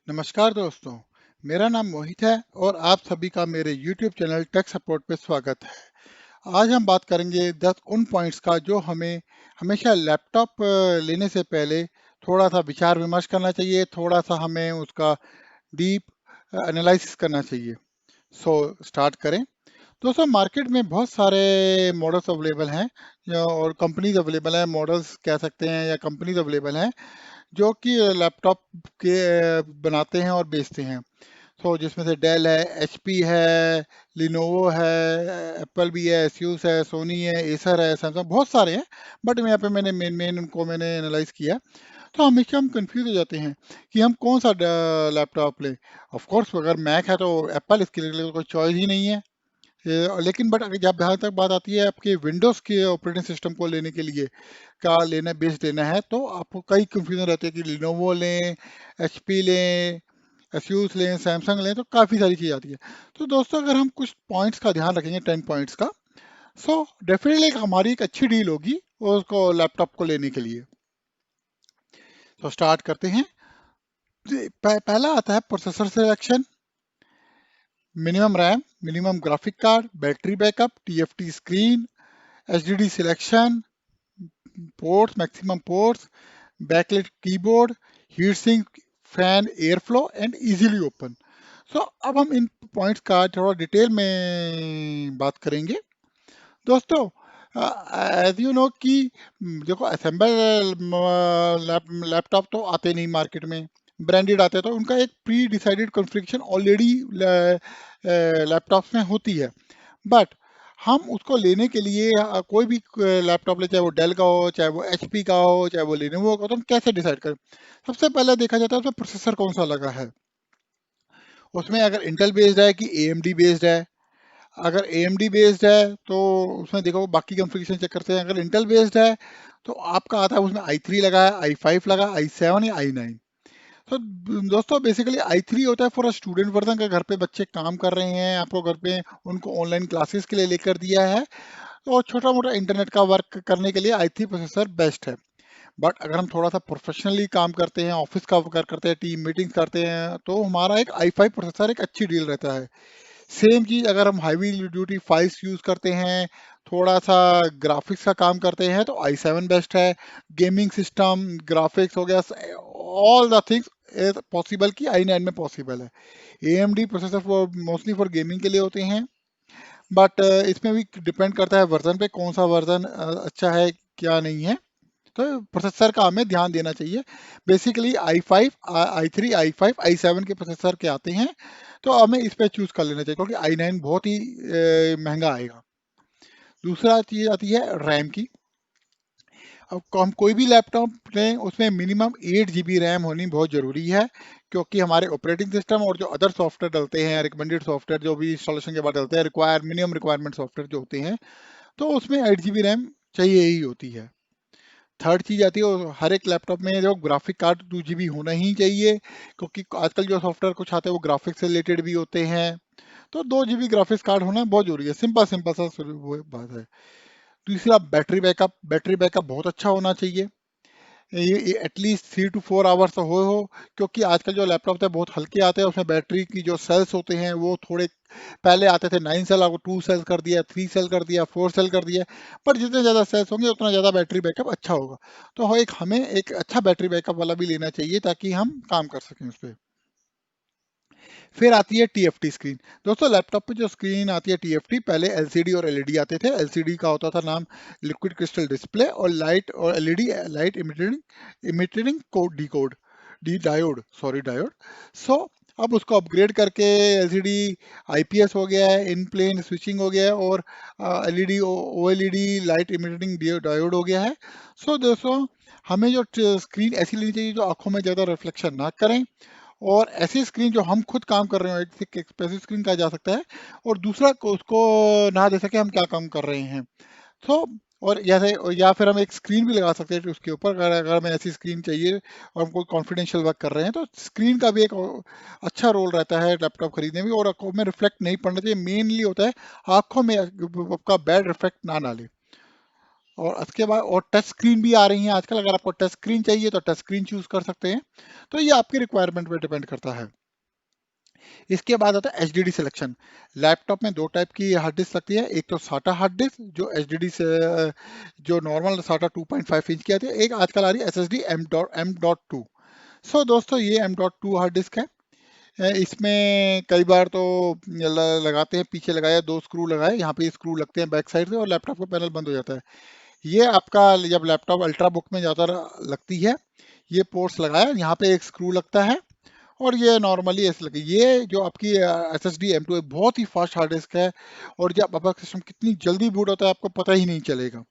नमस्कार दोस्तों, मेरा नाम मोहित है और आप सभी का मेरे YouTube चैनल टेक सपोर्ट पे स्वागत है। आज हम बात करेंगे 10 उन पॉइंट्स का जो हमें हमेशा लैपटॉप लेने से पहले थोड़ा सा विचार विमर्श करना चाहिए, थोड़ा सा हमें उसका डीप एनालिसिस करना चाहिए। स्टार्ट करें। दोस्तों, मार्केट में बहुत सारे मॉडल्स अवेलेबल हैं और कंपनीज अवेलेबल हैं, मॉडल्स कह सकते हैं या कंपनीज अवेलेबल हैं जो कि लैपटॉप के बनाते हैं और बेचते हैं। जिसमें से डेल है, एचपी है, लिनोवो है, एप्पल भी है, एसूस है, सोनी है, एसर है, सैमसंग, बहुत सारे हैं। बट यहाँ पे मैंने मेन मेन उनको मैंने एनालाइज किया। तो हमेशा हम कंफ्यूज हो जाते हैं कि हम कौन सा लैपटॉप लें। ऑफ कोर्स अगर मैक है तो एप्पल, इसके लिए कोई चॉइस ही नहीं है। लेकिन बट अगर जब जहाँ तक बात आती है आपके विंडोज़ के ऑपरेटिंग सिस्टम को लेने के लिए, क्या लेना बेस लेना है, तो आपको कई कंफ्यूजन रहती है कि लिनोवो लें, एचपी लें, एसूस लें, सैमसंग लें, तो काफ़ी सारी चीज़ आती है। तो दोस्तों, अगर हम कुछ पॉइंट्स का ध्यान रखेंगे, 10 पॉइंट्स का, डेफिनेटली हमारी एक अच्छी डील होगी उसको लैपटॉप को लेने के लिए। स्टार्ट करते हैं। पहला आता है processor selection, minimum RAM, minimum graphic card, battery backup, TFT screen, HDD selection, ports, maximum ports, backlight keyboard, heat sink, fan air flow and easily open. अब हम इन पॉइंट्स का थोड़ा डिटेल में बात करेंगे। दोस्तों, एज यू नो कि देखो, असेंबल लैपटॉप तो आते नहीं मार्केट में, ब्रांडेड आते हैं, तो उनका एक pre decided configuration already laptops में होती है। बट हम उसको लेने के लिए कोई भी लैपटॉप ले, चाहे वो डेल का हो, चाहे वो एचपी का हो, चाहे वो लेनोवो का हो, तो हम कैसे डिसाइड करें? सबसे पहले देखा जाता है उसमें प्रोसेसर कौन सा लगा है। उसमें अगर इंटेल बेस्ड है कि एएमडी बेस्ड है। अगर एएमडी बेस्ड है तो उसमें देखो बाकी कॉन्फ़िगरेशन चेक करते हैं। अगर इंटेल बेस्ड है तो आपका आता है उसमें i3 लगा है, i5 लगा, i7 या i9। तो दोस्तों, बेसिकली i3 होता है फॉर स्टूडेंट वर्जन का, घर पे बच्चे काम कर रहे हैं, आपको घर पे उनको ऑनलाइन क्लासेस के लिए लेकर दिया है, तो छोटा मोटा इंटरनेट का वर्क करने के लिए i3 प्रोसेसर बेस्ट है। बट अगर हम थोड़ा सा प्रोफेशनली काम करते हैं, ऑफिस का वर्क करते हैं, टीम मीटिंग्स करते हैं, तो हमारा एक i5 प्रोसेसर एक अच्छी डील रहता है। सेम चीज़ अगर हम हैवी ड्यूटी फाइल्स यूज़ करते हैं, थोड़ा सा ग्राफिक्स का काम करते हैं, तो i7 बेस्ट है। गेमिंग सिस्टम, ग्राफिक्स हो गया, all the things is possible कि i9 में पॉसिबल है। AMD processor for mostly for gaming के लिए होते हैं। बट इसमें भी डिपेंड करता है वर्जन पे, कौन सा वर्जन अच्छा है, क्या नहीं है। तो प्रोसेसर का हमें ध्यान देना चाहिए। Basically i5, i3, i5, i7 के प्रोसेसर के आते हैं, तो हमें इस पे चूज कर लेना चाहिए, क्योंकि i9 बहुत ही महंगा आएगा। दूसरा चीज आती है रैम की। अब हम कोई भी लैपटॉप लें, उसमें मिनिमम 8 GB रैम होनी बहुत ज़रूरी है, क्योंकि हमारे ऑपरेटिंग सिस्टम और जो अदर सॉफ्टवेयर डलते हैं, रिकमेंडेड सॉफ्टवेयर जो भी इंस्टॉलेशन के बाद डलते हैं, मिनिमम रिक्वायरमेंट सॉफ्टवेयर जो होते हैं, तो उसमें 8 GB रैम चाहिए ही होती है। थर्ड चीज आती है, हर एक लैपटॉप में जो ग्राफिक कार्ड 2 GB होना ही चाहिए, क्योंकि आजकल जो सॉफ्टवेयर कुछ आते हैं वो ग्राफिक्स से रिलेटेड भी होते हैं। तो 2 GB ग्राफिक्स कार्ड होना बहुत जरूरी है। सिंपल सिंपल सा वो बात है। तीसरा, बैटरी बैकअप बहुत अच्छा होना चाहिए। ये एटलीस्ट 3 to 4 आवर्स तो हो, क्योंकि आजकल जो लैपटॉप है बहुत हल्के आते हैं, उसमें बैटरी की जो सेल्स होते हैं वो थोड़े, पहले आते थे 9 सेल, आपको 2 सेल कर दिया, 3 सेल कर दिया, 4 सेल कर दिया। पर जितने ज़्यादा सेल्स होंगे उतना ज़्यादा बैटरी बैकअप अच्छा होगा। तो हमें एक अच्छा बैटरी बैकअप वाला भी लेना चाहिए, ताकि हम काम कर सकें उस पर। फिर आती है टीएफटी स्क्रीन। दोस्तों, लैपटॉप पे जो स्क्रीन आती है टीएफटी, पहले एलसीडी और एलईडी आते थे। एलसीडी का होता था नाम लिक्विड क्रिस्टल डिस्प्ले, और LED light imitating imitating code decode D diode sorry diode. So अब उसको अपग्रेड करके एलसीडी आईपीएस हो गया है, इन प्लेन स्विचिंग हो गया है, और LED OLED light imitating diode हो गया है। दोस्तों, हमें जो स्क्रीन ऐसी लेनी चाहिए जो आंखों में ज़्यादा रिफ्लेक्शन ना करें, और ऐसी स्क्रीन जो हम खुद काम कर रहे हो, एक एक्सप्रेसिव स्क्रीन कहा जा सकता है, और दूसरा को उसको ना दे सके हम क्या काम कर रहे हैं। तो और जैसे, या फिर हम एक स्क्रीन भी लगा सकते हैं उसके ऊपर, अगर हमें ऐसी स्क्रीन चाहिए और हम कोई कॉन्फिडेंशियल वर्क कर रहे हैं, तो स्क्रीन का भी एक अच्छा रोल रहता है लैपटॉप खरीदने में, और आंखों में रिफ्लेक्ट नहीं पड़ना चाहिए। मेनली होता है आंखों में आपका बैड इफेक्ट ना डाले। और उसके बाद और टच स्क्रीन भी आ रही हैं आजकल, अगर आपको टच स्क्रीन चाहिए तो टच स्क्रीन चूज कर सकते हैं। तो ये आपकी रिक्वायरमेंट पे डिपेंड करता है। इसके बाद आता है एचडीडी सिलेक्शन। लैपटॉप में दो टाइप की हार्ड डिस्क लगती है, एक तो साटा हार्ड डिस्क जो एचडीडी से जो नॉर्मल साटा 2.5 इंच की आती है, एक आजकल आ रही है एसएसडी M.2। सो दोस्तों ये M.2 हार्ड डिस्क है। इसमें कई बार तो लगाते हैं, पीछे लगाया, दो स्क्रू लगाए, यहाँ पे स्क्रू लगते हैं बैक साइड से और लैपटॉप का पैनल बंद हो जाता है। ये आपका जब लैपटॉप अल्ट्रा बुक में ज़्यादा लगती है, ये पोर्ट्स लगाया, यहाँ पे एक स्क्रू लगता है और ये नॉर्मली ऐसे लगे। ये जो आपकी SSD M.2 बहुत ही फास्ट हार्ड डिस्क है और जब आपका सिस्टम कितनी जल्दी बूट होता है आपको पता ही नहीं चलेगा।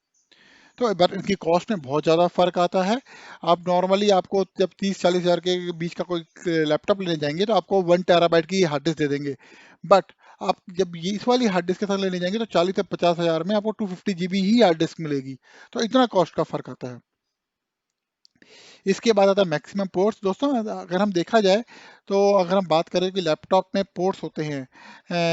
तो बट इनकी कॉस्ट में बहुत ज़्यादा फ़र्क आता है। आप नॉर्मली आपको जब 30-40 हज़ार के बीच का कोई लैपटॉप लेने जाएंगे तो आपको 1 टेराबाइट की हार्ड डिस्क दे देंगे। बट आप जब ये इस वाली हार्ड डिस्क के साथ लेने जाएंगे तो 40 से 50 हज़ार में आपको 250 GB ही हार्ड डिस्क मिलेगी। तो इतना कॉस्ट का फ़र्क आता है। इसके बाद आता है मैक्सिमम पोर्ट्स। दोस्तों अगर हम देखा जाए तो अगर हम बात करें कि लैपटॉप में पोर्ट्स होते हैं,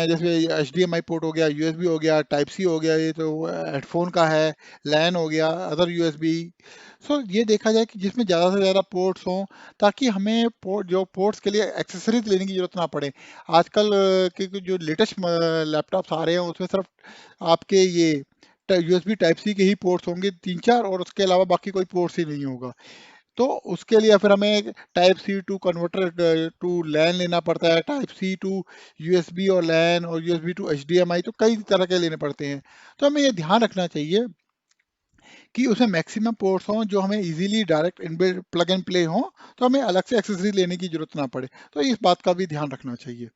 जैसे HDMI पोर्ट हो गया, USB हो गया, टाइप सी हो गया, ये तो हेडफोन का है, लैन हो गया, अदर USB। सो ये देखा जाए कि जिसमें ज़्यादा से ज़्यादा पोर्ट्स हों ताकि हमें जो पोर्ट्स के लिए एक्सेसरीज लेने की ज़रूरत ना पड़े। आजकल के जो लेटेस्ट लैपटॉप्स आ रहे हैं उसमें सिर्फ आपके ये USB टाइप सी के ही पोर्ट्स होंगे 3-4 और उसके अलावा बाकी कोई पोर्ट्स ही नहीं होगा। तो उसके लिए फिर हमें type C to converter to LAN लेना पड़ता है, टाइप सी टू यूएसबी और लैन और यूएसबी टू एचडीएमआई, तो कई तरह के लेने पड़ते हैं। तो हमें ये ध्यान रखना चाहिए कि उसमें मैक्सिमम पोर्ट्स हों जो हमें easily direct inbuilt plug and play हों, तो हमें अलग से एक्सेसरी लेने की जरूरत ना पड़े। तो इस बात का भी ध्यान रखना चाहिए।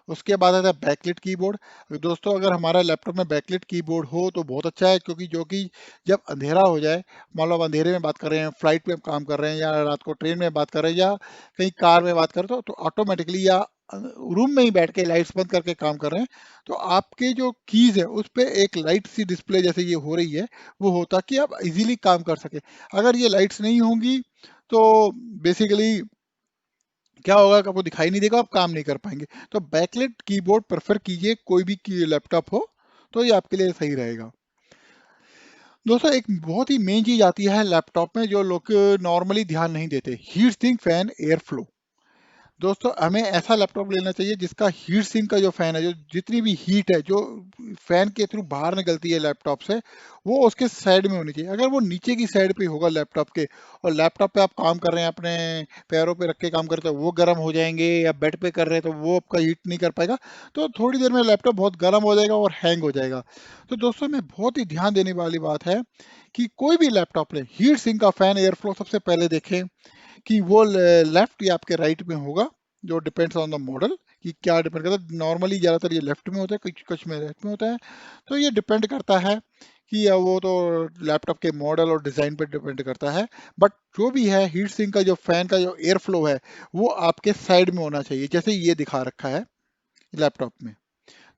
उसके बाद आता है बैकलिट कीबोर्ड। दोस्तों अगर हमारा लैपटॉप में बैकलिट कीबोर्ड हो तो बहुत अच्छा है, क्योंकि जो कि जब अंधेरा हो जाए, मान लो आप अंधेरे में बात कर रहे हैं, फ्लाइट में काम कर रहे हैं या रात को ट्रेन में बात कर रहे हैं या कहीं कार में बात कर रहे हो तो ऑटोमेटिकली या रूम में ही बैठ के लाइट्स बंद करके काम कर रहे हैं, तो आपके जो कीज है उस पे एक लाइट सी डिस्प्ले जैसे ये हो रही है वो हो, ताकि आप इजीली काम कर सके। अगर ये लाइट्स नहीं होंगी तो बेसिकली क्या होगा कि आपको दिखाई नहीं देगा, आप काम नहीं कर पाएंगे। तो बैकलाइट कीबोर्ड प्रेफर कीजिए, कोई भी लैपटॉप हो तो ये आपके लिए सही रहेगा। दोस्तों एक बहुत ही मेन चीज आती है लैपटॉप में जो लोग नॉर्मली ध्यान नहीं देते, heat sink fan air flow. दोस्तों हमें ऐसा लैपटॉप लेना चाहिए जिसका हीट सिंक का जो फैन है, जो जितनी भी हीट है जो फैन के थ्रू बाहर निकलती है लैपटॉप से, वो उसके साइड में होनी चाहिए। अगर वो नीचे की साइड पे होगा लैपटॉप के और लैपटॉप पे आप काम कर रहे हैं, अपने पैरों पे रख के काम करते हैं, वो गर्म हो जाएंगे, या बेड पे कर रहे हैं तो वो आपका हीट नहीं कर पाएगा, तो थोड़ी देर में लैपटॉप बहुत गर्म हो जाएगा और हैंग हो जाएगा। तो दोस्तों में बहुत ही ध्यान देने वाली बात है कि कोई भी लैपटॉप लें, हीट सिंक का फैन एयर फ्लो सबसे पहले देखें कि वो लेफ्ट या आपके राइट में होगा, जो डिपेंड्स ऑन द मॉडल कि क्या डिपेंड करता है। नॉर्मली ज़्यादातर ये लेफ्ट में होता है, कुछ कुछ में राइट में होता है। तो ये डिपेंड करता है कि वो तो लैपटॉप के मॉडल और डिज़ाइन पर डिपेंड करता है। बट जो भी है, हीट सिंक का जो फैन का जो एयर फ्लो है वो आपके साइड में होना चाहिए, जैसे ये दिखा रखा है लैपटॉप में।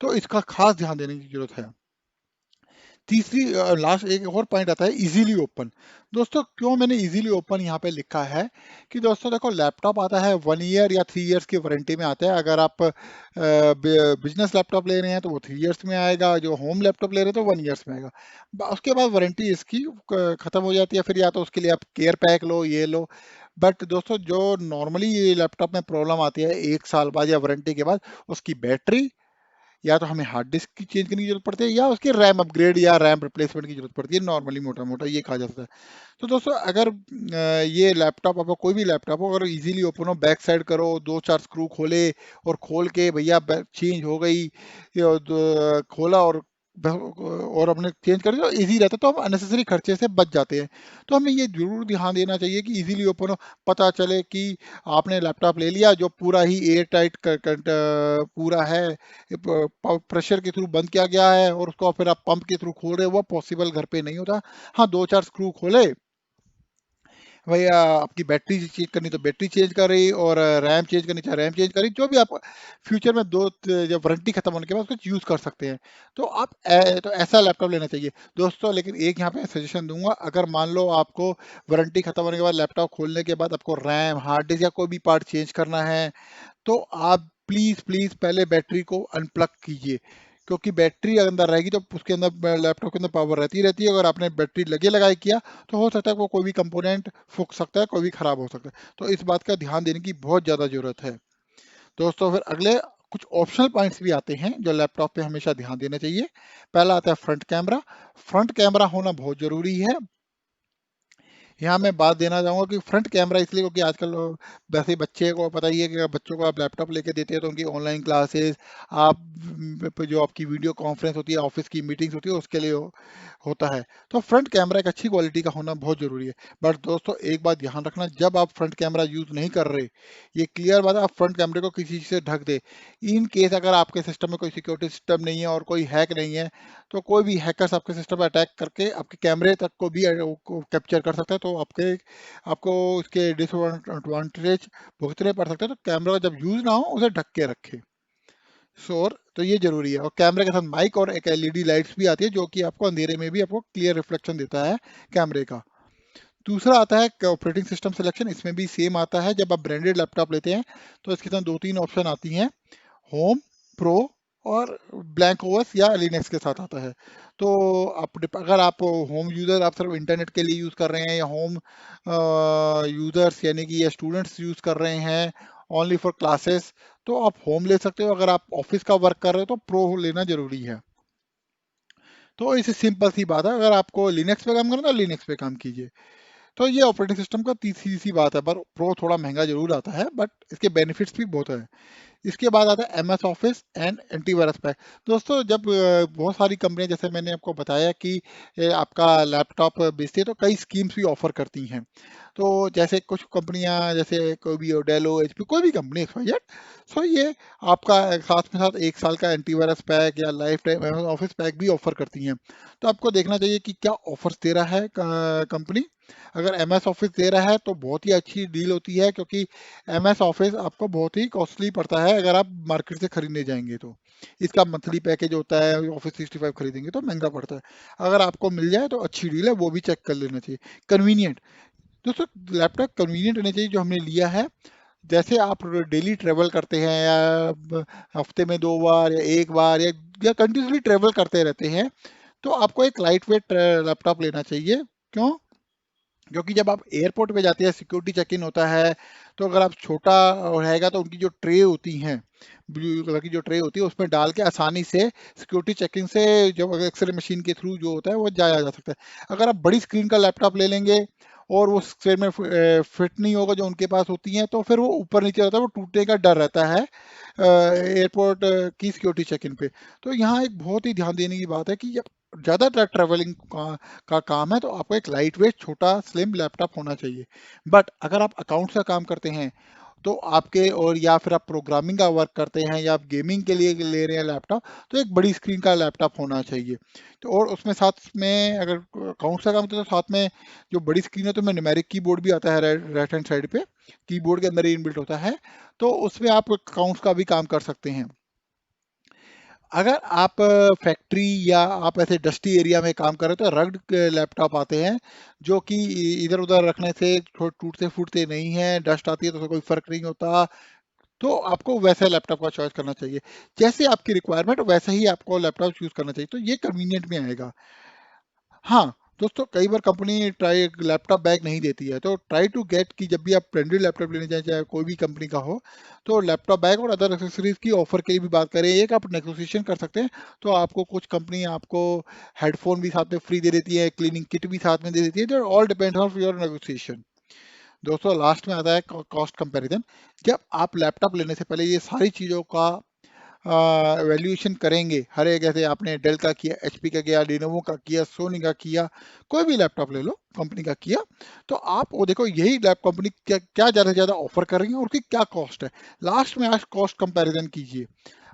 तो इसका खास ध्यान देने की जरूरत है। तीसरी लास्ट एक और पॉइंट आता है इजीली ओपन। दोस्तों क्यों मैंने इजीली ओपन यहाँ पे लिखा है कि दोस्तों देखो, लैपटॉप आता है 1 ईयर या 3 ईयर्स की वारंटी में आता है। अगर आप बिजनेस लैपटॉप ले रहे हैं तो वो 3 ईयर्स में आएगा, जो होम लैपटॉप ले रहे हैं तो 1 ईयर्स में आएगा। उसके बाद वारंटी इसकी खत्म हो जाती है, फिर या तो उसके लिए आप केयर पैक लो, ये लो। बट दोस्तों जो नॉर्मली ये लैपटॉप में प्रॉब्लम आती है 1 साल बाद या वारंटी के बाद, उसकी बैटरी, या तो हमें हार्ड डिस्क की चेंज करने की जरूरत पड़ती है या उसके रैम अपग्रेड या रैम रिप्लेसमेंट की जरूरत पड़ती है, नॉर्मली मोटा मोटा ये कहा जाता है। तो दोस्तों अगर ये लैपटॉप, आपका कोई भी लैपटॉप हो, अगर इजीली ओपन हो, बैक साइड करो, 2-4 स्क्रू खोले और खोल के भैया चेंज हो गई, खोला और अपने चेंज कर दिया, तो ईजी रहता है, तो हम अननेसेसरी खर्चे से बच जाते हैं। तो हमें ये जरूर ध्यान देना चाहिए कि इजीली ओपन हो, पता चले कि आपने लैपटॉप ले लिया जो पूरा ही एयर टाइट पूरा है, प्रेशर के थ्रू बंद किया गया है और उसको फिर आप पंप के थ्रू खोल रहे हो, वो पॉसिबल घर पे नहीं होता। हाँ 2-4 स्क्रू खोले भैया, आपकी बैटरी चेंज करनी तो बैटरी चेंज कर रही, और रैम चेंज करनी चाहे रैम चेंज करी, जो भी आप फ्यूचर में जब वारंटी खत्म होने के बाद उसको यूज कर सकते हैं। तो आप तो ऐसा लैपटॉप लेना चाहिए दोस्तों। लेकिन एक यहाँ पे सजेशन दूंगा, अगर मान लो आपको वारंटी खत्म होने के बाद लैपटॉप खोलने के बाद आपको रैम, हार्ड डिस्क या कोई भी पार्ट चेंज करना है, तो आप प्लीज प्लीज पहले बैटरी को अनप्लग कीजिए, क्योंकि बैटरी अंदर रहेगी तो उसके अंदर लैपटॉप के अंदर पावर रहती है। अगर आपने बैटरी लगे लगाए किया तो हो सकता है वो कोई भी कंपोनेंट फूक सकता है, कोई भी खराब हो सकता है। तो इस बात का ध्यान देने की बहुत ज़्यादा ज़रूरत है। दोस्तों फिर अगले कुछ ऑप्शनल पॉइंट्स भी आते हैं जो लैपटॉप पे हमेशा ध्यान देना चाहिए। पहला आता है फ्रंट कैमरा। फ्रंट कैमरा होना बहुत ज़रूरी है। यहाँ मैं बात देना चाहूँगा कि फ्रंट कैमरा इसलिए क्योंकि आजकल वैसे ही बच्चे को पता ही है कि अगर बच्चों को आप लैपटॉप लेके देते हैं तो उनकी ऑनलाइन क्लासेस, आप जो आपकी वीडियो कॉन्फ्रेंस होती है, ऑफिस की मीटिंग्स होती है, उसके लिए होता है। तो फ्रंट कैमरा एक अच्छी क्वालिटी का होना बहुत ज़रूरी है। बट दोस्तों एक बात ध्यान रखना, जब आप फ्रंट कैमरा यूज़ नहीं कर रहे, ये क्लियर बात है, आप फ्रंट कैमरे को किसी चीज़ से ढक दे। इन केस अगर आपके सिस्टम में कोई सिक्योरिटी सिस्टम नहीं है और कोई हैक नहीं है, तो कोई भी हैकर्स आपके सिस्टम पर अटैक करके आपके कैमरे तक को भी कैप्चर कर सकता है। तो आपको इसके डिसएडवांटेज भुगतने पड़ सकते हैं। तो कैमरा जब यूज ना हो उसे ढक के रखे। शोर तो ये जरूरी है। और कैमरे के साथ माइक और एक एलईडी लाइट्स भी आती है जो कि आपको अंधेरे में भी आपको क्लियर रिफ्लेक्शन देता है कैमरे का। दूसरा आता है ऑपरेटिंग सिस्टम सिलेक्शन। इसमें भी सेम आता है। जब आप ब्रांडेड लैपटॉप लेते हैं तो इसके साथ दो तीन ऑप्शन आती हैं, होम, प्रो और ब्लैंक ओएस या लिनक्स के साथ आता है। तो अगर आप होम यूज़र, आप सिर्फ इंटरनेट के लिए यूज़ कर रहे हैं, या होम यूज़र्स यानी कि ये स्टूडेंट्स यूज़ कर रहे हैं ओनली फॉर क्लासेस, तो आप होम ले सकते हो। अगर आप ऑफिस का वर्क कर रहे हो तो प्रो लेना जरूरी है। तो इसे सिंपल सी बात है, अगर आपको लिनक्स पे काम करना है तो लिनक्स पे काम कीजिए। तो ये ऑपरेटिंग सिस्टम का तीसरी सी बात है। पर प्रो थोड़ा महंगा जरूर आता है, बट इसके बेनिफिट्स भी बहुत है। इसके बाद आता है M S office and antivirus pack. दोस्तों जब बहुत सारी कंपनियां, जैसे मैंने आपको बताया कि आपका लैपटॉप बेचती है तो कई स्कीम्स भी ऑफर करती हैं। तो जैसे कुछ कंपनियां, जैसे कोई भी डेलो, एचपी, कोई भी कंपनी एक्स, सो ये आपका साथ में साथ एक साल का एंटीवायरस पैक या लाइफ टाइम ऑफिस पैक भी ऑफर करती हैं। तो आपको देखना चाहिए कि क्या ऑफर्स दे रहा है कंपनी। अगर एम एस ऑफिस दे रहा है तो बहुत ही अच्छी डील होती है, क्योंकि एम एस ऑफिस आपको बहुत ही कॉस्टली पड़ता है अगर आप मार्केट से खरीदने जाएंगे तो। इसका मंथली पैकेज होता है, ऑफिस 65 खरीदेंगे तो महंगा पड़ता है। अगर आपको मिल जाए तो अच्छी डील है, वो भी चेक कर लेना चाहिए। कन्वीनियंट। दोस्तों लैपटॉप कन्वीनियंट होना चाहिए जो हमने लिया है। जैसे आप डेली ट्रेवल करते हैं, या हफ्ते में 2 बार या एक बार या कंटिन्यूसली ट्रेवल करते रहते हैं, तो आपको एक लाइट वेट लैपटॉप लेना चाहिए। क्यों? क्योंकि जब आप एयरपोर्ट पे जाते हैं, सिक्योरिटी चेक इन होता है, तो अगर आप छोटा रहेगा तो उनकी जो ट्रे होती हैं, ब्लू कलर की जो ट्रे होती है, उसमें डाल के आसानी से सिक्योरिटी चेकिंग से जो एक्सरे मशीन के थ्रू जो होता है वो जाया जा सकता है। अगर आप बड़ी स्क्रीन का लैपटॉप ले लेंगे और वो स्क्रीन में फिट नहीं होगा जो उनके पास होती हैं, तो फिर वो ऊपर नीचे रहता है, वो टूटने का डर रहता है एयरपोर्ट की सिक्योरिटी चेक इन पे। तो यहाँ एक बहुत ही ध्यान देने की बात है कि जब ज़्यादातर ट्रैवलिंग का काम है तो आपको एक लाइट वेट छोटा स्लिम लैपटॉप होना चाहिए। बट अगर आप अकाउंट्स का काम करते हैं तो आपके, और या फिर आप प्रोग्रामिंग का वर्क करते हैं, या आप गेमिंग के लिए ले रहे हैं लैपटॉप, तो एक बड़ी स्क्रीन का लैपटॉप होना चाहिए। तो और उसमें साथ में अगर अकाउंट्स का काम करते हैं तो साथ में जो बड़ी स्क्रीन है तो में न्यूमेरिक कीबोर्ड भी आता है राइट हैंड साइड पे, कीबोर्ड के अंदर ही इनबिल्ट होता है। तो उसमें आप अकाउंट्स का भी काम कर सकते हैं। अगर आप फैक्ट्री या आप ऐसे डस्टी एरिया में काम कर रहे हो तो रग्ड लैपटॉप आते हैं, जो कि इधर उधर रखने से टूटते फूटते नहीं है, डस्ट आती है तो उससे कोई फर्क नहीं होता। तो आपको वैसे लैपटॉप का चॉइस करना चाहिए। जैसे आपकी रिक्वायरमेंट वैसे ही आपको लैपटॉप चूज करना चाहिए, तो ये कन्वीनियंट में आएगा। हाँ दोस्तों, कई बार कंपनी ट्राई लैपटॉप बैग नहीं देती है, तो ट्राई टू गेट कि जब भी आप ब्रांडेड लैपटॉप लेने जाए, चाहे कोई भी कंपनी का हो, तो लैपटॉप बैग और अदर एक्सेसरीज की ऑफर के लिए भी बात करें। एक आप नेगोशिएशन कर सकते हैं। तो आपको कुछ कंपनी आपको हेडफोन भी साथ में फ्री दे देती है, क्लीनिंग किट भी साथ में दे देती है। तो all depends on your negotiation. दोस्तों लास्ट में आता है कॉस्ट कंपैरिजन। जब आप लैपटॉप लेने से पहले ये सारी चीज़ों का वैल्यूएशन करेंगे, हर एक, जैसे आपने डेल का किया, एचपी का किया, लिनोवो का किया, सोनी का किया, कोई भी लैपटॉप ले लो कंपनी का किया, तो आप वो देखो यही लैप कंपनी क्या क्या ज़्यादा से ज़्यादा ऑफर कर रही है और उसकी क्या कॉस्ट है। लास्ट में आज कॉस्ट कंपैरिजन कीजिए।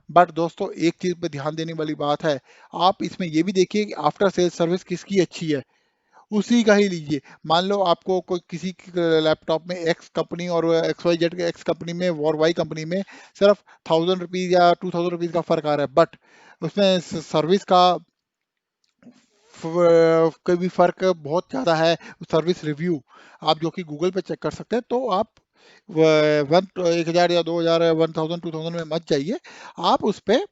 बट दोस्तों एक चीज़ पे ध्यान देने वाली बात है, आप इसमें ये भी देखिए कि आफ्टर सेल सर्विस किसकी अच्छी है, उसी का ही लीजिए। मान लो आपको कोई किसी लैपटॉप में एक्स कंपनी और एक्स वाई जेड के एक्स कंपनी में और वाई कंपनी में सिर्फ 1000 रुपीज या 2000 रुपीज का फर्क आ रहा है, बट उसमें सर्विस का कोई भी फर्क बहुत ज़्यादा है। सर्विस रिव्यू आप जो कि गूगल पे चेक कर सकते हैं। तो आप 1000 या 2000, 1000 2000 में मत जाइए। आप उस पर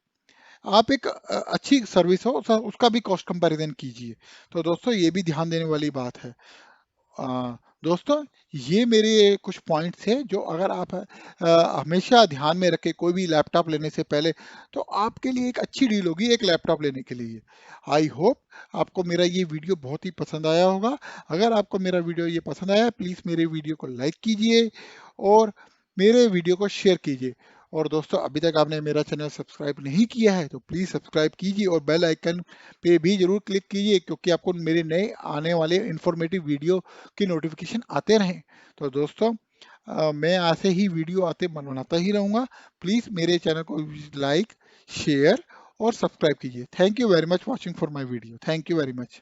आप एक अच्छी सर्विस हो उसका भी कॉस्ट कंपैरिजन कीजिए। तो दोस्तों ये भी ध्यान देने वाली बात है। दोस्तों ये मेरे कुछ पॉइंट्स हैं जो अगर आप हमेशा ध्यान में रखें कोई भी लैपटॉप लेने से पहले, तो आपके लिए एक अच्छी डील होगी एक लैपटॉप लेने के लिए। आई होप आपको मेरा ये वीडियो बहुत ही पसंद आया होगा। अगर आपको मेरा वीडियो ये पसंद आया, प्लीज़ मेरे वीडियो को लाइक कीजिए और मेरे वीडियो को शेयर कीजिए। और दोस्तों अभी तक आपने मेरा चैनल सब्सक्राइब नहीं किया है तो प्लीज़ सब्सक्राइब कीजिए और बेल आइकन पे भी ज़रूर क्लिक कीजिए, क्योंकि आपको मेरे नए आने वाले इंफॉर्मेटिव वीडियो की नोटिफिकेशन आते रहें। तो दोस्तों मैं ऐसे ही वीडियो आते बनाता ही रहूँगा। प्लीज़ मेरे चैनल को लाइक, शेयर और सब्सक्राइब कीजिए। Thank you very much watching for my video. Thank you very much.